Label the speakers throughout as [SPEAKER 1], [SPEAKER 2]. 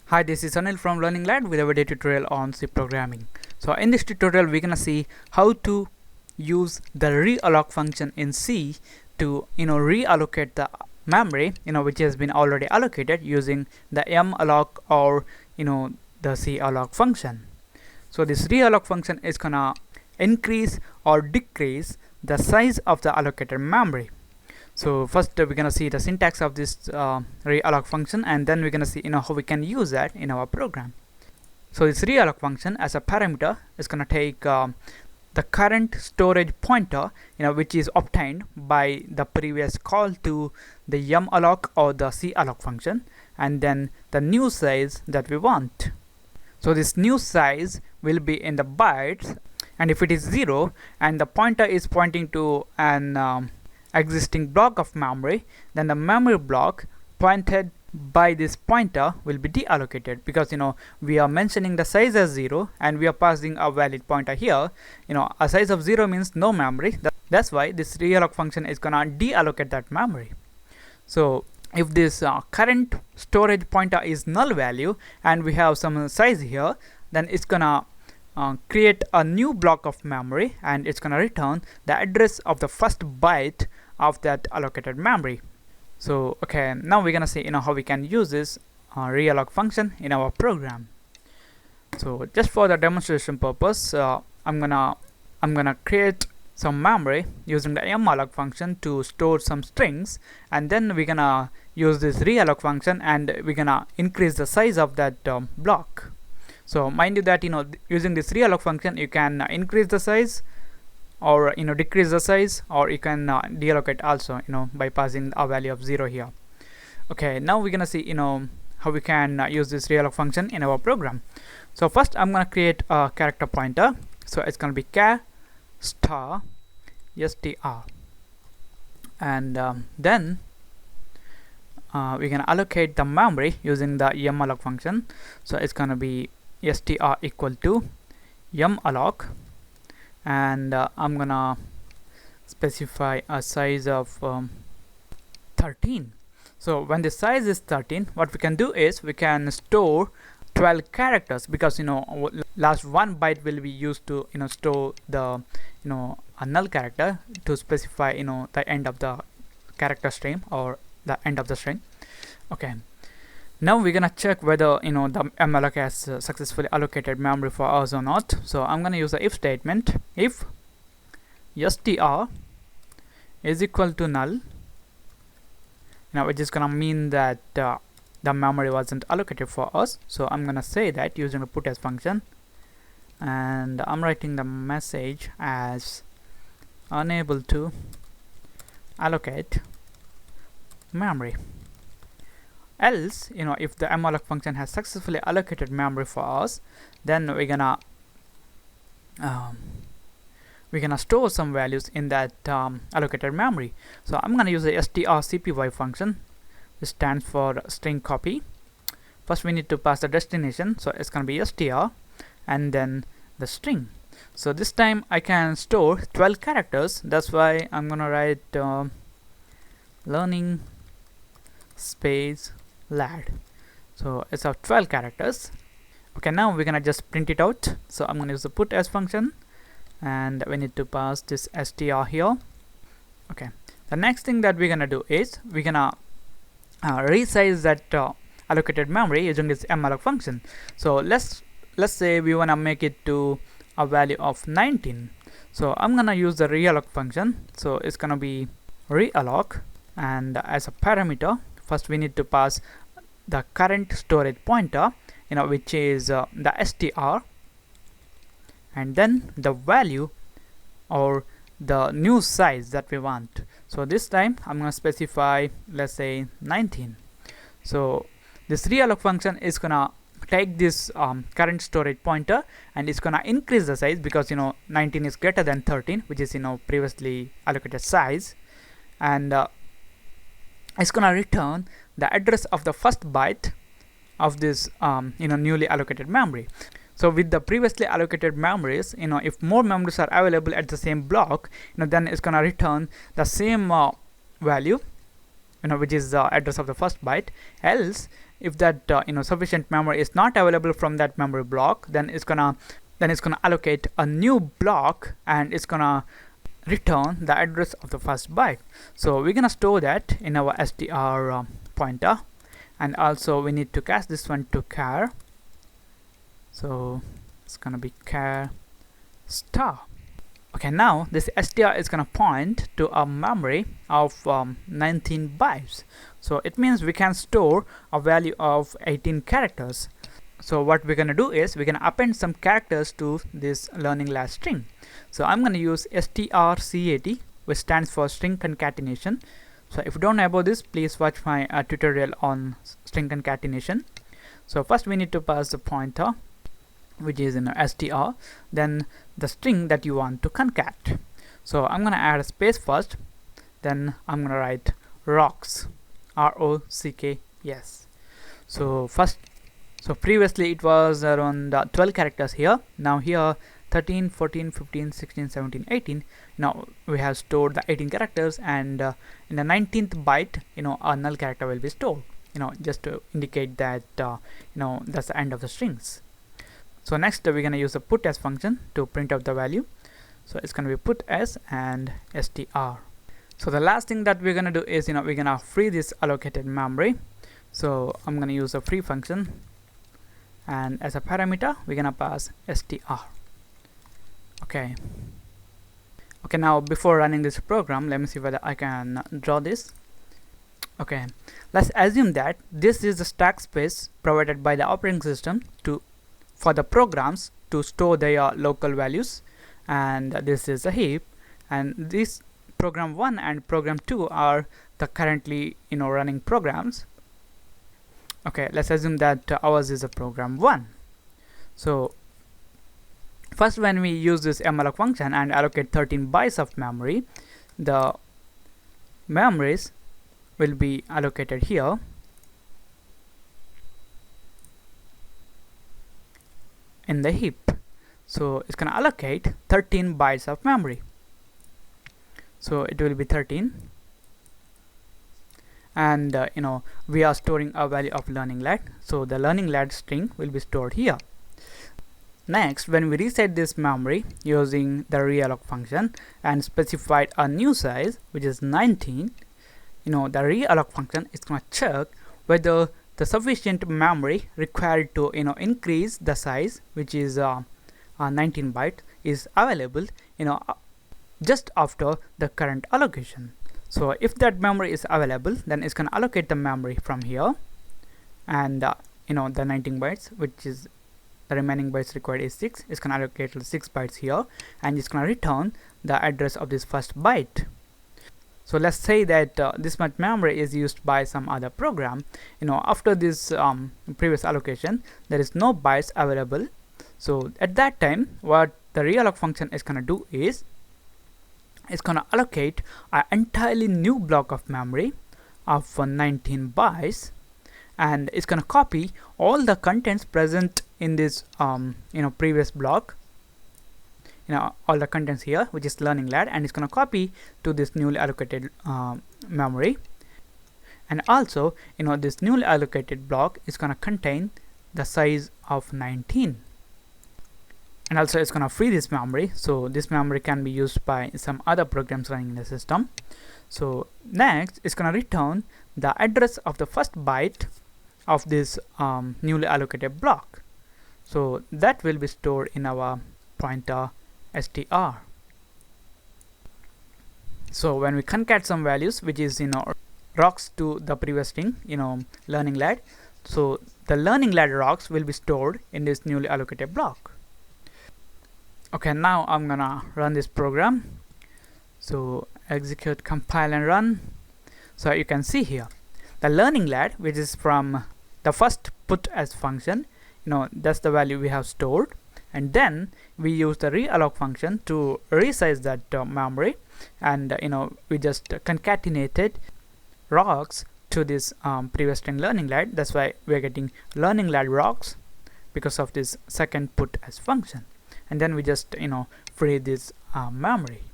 [SPEAKER 1] Hi, this is Anil from Learning Lab with a video tutorial on C programming. So in this tutorial, we're gonna see how to use the realloc function in C to reallocate the memory which has been already allocated using the malloc or the calloc function. So this realloc function is gonna increase or decrease the size of the allocated memory. So first we're gonna see the syntax of this realloc function, and then we're gonna see how we can use that in our program. So this realloc function as a parameter is gonna take the current storage pointer which is obtained by the previous call to the malloc or the calloc function, and then the new size that we want. So this new size will be in the bytes, and if it is 0 and the pointer is pointing to an existing block of memory, then the memory block pointed by this pointer will be deallocated, because we are mentioning the size as 0 and we are passing a valid pointer here. A size of 0 means no memory. That's why this realloc function is gonna deallocate that memory. So if this current storage pointer is null value and we have some size here, then it's gonna create a new block of memory, and it's gonna return the address of the first byte of that allocated memory. So okay, now we're gonna see how we can use this realloc function in our program. So just for the demonstration purpose, I'm gonna create some memory using the malloc function to store some strings, and then we're gonna use this realloc function and we're gonna increase the size of that block. So mind you that using this realloc function you can increase the size or decrease the size, or you can deallocate also by passing a value of 0 here. Okay, now we're gonna see how we can use this realloc function in our program. So first I'm gonna create a character pointer, so it's gonna be char star str, and then we're gonna allocate the memory using the malloc function. So it's gonna be str equal to malloc, and I'm gonna specify a size of 13. So when the size is 13, what we can do is we can store 12 characters, because last one byte will be used to store the a null character to specify the end of the character stream or the end of the string. Okay, now we're gonna check whether the malloc has successfully allocated memory for us or not. So I'm gonna use the if statement. If str is equal to null, which is gonna mean that the memory wasn't allocated for us. So I'm gonna say that using a put as function, and I'm writing the message as unable to allocate memory. Else, if the malloc function has successfully allocated memory for us, then we're gonna store some values in that allocated memory. So I'm gonna use the strcpy function, which stands for string copy. First we need to pass the destination, so it's gonna be str and then the string. So this time I can store 12 characters. That's why I'm gonna write learning space lad. So it's of 12 characters. Okay, now we're gonna just print it out. So I'm gonna use the put as function, and we need to pass this str here. Okay, the next thing that we're gonna do is we're gonna resize that allocated memory using this malloc function. So let's say we wanna make it to a value of 19. So I'm gonna use the realloc function. So it's gonna be realloc, and as a parameter, first we need to pass the current storage pointer which is the str, and then the value or the new size that we want. So this time I'm going to specify, let's say 19. So this realloc function is gonna take this current storage pointer and it's gonna increase the size, because 19 is greater than 13, which is previously allocated size, and it's gonna return the address of the first byte of this newly allocated memory. So with the previously allocated memories, if more memories are available at the same block, then it's gonna return the same value, which is the address of the first byte. Else, if that sufficient memory is not available from that memory block, then it's gonna allocate a new block, and it's gonna return the address of the first byte. So we're gonna store that in our str pointer, and also we need to cast this one to char. So it's gonna be char star. Okay, now this str is gonna point to a memory of 19 bytes. So it means we can store a value of 18 characters. So what we're gonna do is we're gonna append some characters to this learning last string. So I'm gonna use strcat, which stands for string concatenation. So if you don't know about this, please watch my tutorial on string concatenation. So first we need to pass the pointer, which is in str, then the string that you want to concat. So I'm gonna add a space first, then I'm gonna write rocks, ROCKS. So previously it was around 12 characters here. Now here 13, 14, 15, 16, 17, 18. Now we have stored the 18 characters, and in the 19th byte, a null character will be stored. Just to indicate that that's the end of the strings. So next we're gonna use a put s function to print out the value. So it's gonna be put s and str. So the last thing that we're gonna do is we're gonna free this allocated memory. So I'm gonna use a free function, and as a parameter we're gonna pass str. Okay, now before running this program, let me see whether I can draw this. Okay, let's assume that this is the stack space provided by the operating system for the programs to store their local values, and this is a heap, and this program 1 and program 2 are the currently running programs. Okay, let's assume that ours is a program 1. So first, when we use this malloc function and allocate 13 bytes of memory, the memories will be allocated here, in the heap. So it's gonna allocate 13 bytes of memory. So it will be 13, and we are storing a value of learning lat. So the learning lat string will be stored here. Next, when we reset this memory using the realloc function and specified a new size, which is 19, the realloc function is going to check whether the sufficient memory required to increase the size, which is 19 byte, is available just after the current allocation. So if that memory is available, then it's going to allocate the memory from here, and the 19 bytes, which is the remaining bytes required is 6. It's going to allocate 6 bytes here, and it's going to return the address of this first byte. So let's say that this much memory is used by some other program. After this previous allocation, there is no bytes available. So at that time, what the realloc function is going to do is it's going to allocate an entirely new block of memory of 19 bytes, and it's going to copy all the contents present in this previous block, all the contents here, which is learning lat, and it's going to copy to this newly allocated memory. And also this newly allocated block is going to contain the size of 19, and also it's going to free this memory, so this memory can be used by some other programs running in the system. So next, it's going to return the address of the first byte of this newly allocated block. So that will be stored in our pointer str. So when we concat some values, which is rocks to the previous string, learning lat, so the learning lat rocks will be stored in this newly allocated block. Okay, now I'm gonna run this program. So execute, compile, and run. So you can see here the learning lat, which is from the first put as function, that's the value we have stored, and then we use the realloc function to resize that memory, and we just concatenated rocks to this previous string learning lat. That's why we are getting learning lat rocks, because of this second put as function, and then we just free this memory.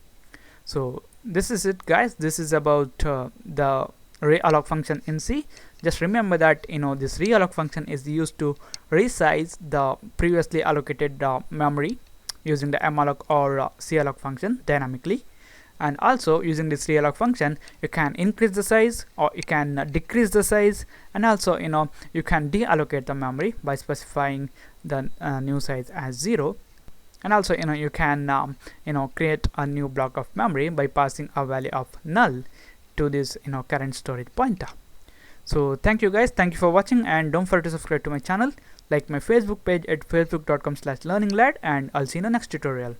[SPEAKER 1] So this is it, guys. This is about the realloc function in C just remember that this realloc function is used to resize the previously allocated memory using the malloc or calloc function dynamically. And also using this realloc function, you can increase the size or you can decrease the size, and also you can deallocate the memory by specifying the new size as 0. And also you can create a new block of memory by passing a value of null to this current storage pointer. So thank you guys, thank you for watching, and don't forget to subscribe to my channel, like my Facebook page at facebook.com/learninglad, and I'll see you in the next tutorial.